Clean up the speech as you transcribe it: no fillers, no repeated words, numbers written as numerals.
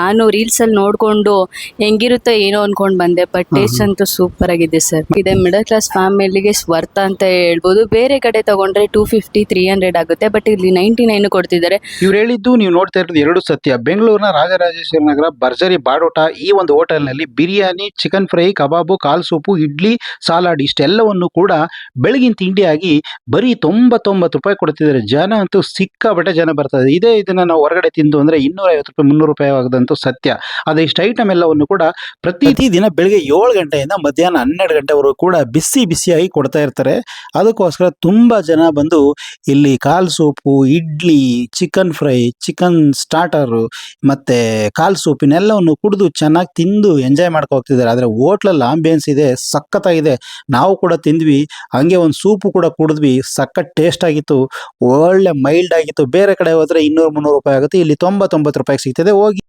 ನಾನು ರೀಲ್ಸ್ ಅಲ್ಲಿ ನೋಡ್ಕೊಂಡು ಹೆಂಗಿರುತ್ತೋ ಏನೋ ಅನ್ಕೊಂಡ್ ಬಂದೆ. ಬಟ್ ಟೇಸ್ಟ್ ಅಂತೂ ಸೂಪರ್ ಆಗಿದೆ ಸರ್. ಇದೆ ಮಿಡಲ್ ಕ್ಲಾಸ್ ಫ್ಯಾಮಿಲಿಗೆ ವರ್ತ್ ಅಂತ ಹೇಳ್ಬೋದು. ಬೇರೆ ಕಡೆ ತಗೊಂಡ್ರೆ 250-300 ಆಗುತ್ತೆ, ಬಟ್ ಇಲ್ಲಿ 99 ಕೊಡ್ತಿದ್ದಾರೆ. ಇವ್ರು ಹೇಳಿದ್ದು ನೀವು ನೋಡ್ತಾ ಇರೋದು ಎರಡು ಸತ್ಯ. ಬೆಂಗಳೂರಿನ ರಾಜರಾಜೇಶ್ವರಿ ನಗರ ಭರ್ಜರಿ ಬಾಡೋಟ ಈ ಒಂದು ಹೋಟೆಲ್ನಲ್ಲಿ ಬಿರಿಯಾನಿ, ಚಿಕನ್ ಫ್ರೈ, ಕಬಾಬು, ಕಾಲ್ ಸೂಪು, ಇಡ್ಲಿ, ಸಲಾಡ್ ಇಷ್ಟೆಲ್ಲವನ್ನು ಕೂಡ ಬೆಳಗಿನ ತಿಂಡಿಯಾಗಿ ಬರೀ 99 ರೂಪಾಯಿ ಕೊಡ್ತಿದ್ದಾರೆ. ಜನ ಅಂತೂ ಸಿಕ್ಕಾಬಟ್ಟೆ ಜನ ಬರ್ತಾರೆ. ಇದನ್ನ ನಾವು ಹೊರಗಡೆ ತಿಂದು ಅಂದ್ರೆ 250 ರೂಪಾಯಿ 300 ರೂಪಾಯಿ ಆಗೋದಂತೂ ಸತ್ಯ. ಅದೇ ಇಷ್ಟು ಐಟಮ್ ಎಲ್ಲವನ್ನು ಕೂಡ ಪ್ರತಿದಿನ ಬೆಳಿಗ್ಗೆ 7 ಗಂಟೆಯಿಂದ ಮಧ್ಯಾಹ್ನ 12 ಗಂಟೆವರೆಗೂ ಕೂಡ ಬಿಸಿ ಬಿಸಿಯಾಗಿ ಕೊಡ್ತಾ ಇರ್ತಾರೆ. ಅದಕ್ಕೋಸ್ಕರ ತುಂಬಾ ಜನ ಬಂದು ಇಲ್ಲಿ ಕಾಲ್ soup, idli, chicken fry, chicken starter ಮತ್ತೆ ಕಾಲ್ ಸೂಪಿನೆಲ್ಲವನ್ನು ಕುಡಿದು ಚೆನ್ನಾಗಿ ತಿಂದು ಎಂಜಾಯ್ ಮಾಡ್ಕೊ ಹೋಗ್ತಿದ್ದಾರೆ. ಆದರೆ ಹೋಟ್ಲಲ್ಲಿ ಆಂಬಿಯನ್ಸ್ ಇದೆ, ಸಖತ್ತಾಗಿದೆ. ನಾವು ಕೂಡ ತಿಂದ್ವಿ, ಹಂಗೆ ಒಂದು ಸೂಪು ಕೂಡ ಕುಡಿದ್ವಿ, ಸಖತ್ ಟೇಸ್ಟ್ ಆಗಿತ್ತು, ಒಳ್ಳೆ ಮೈಲ್ಡ್ ಆಗಿತ್ತು. ಬೇರೆ ಕಡೆ ಹೋದ್ರೆ 200-300 ರೂಪಾಯಿ ಆಗುತ್ತೆ, ಇಲ್ಲಿ 99 ರೂಪಾಯಿಗೆ ಸಿಗ್ತದೆ. ಹೋಗಿ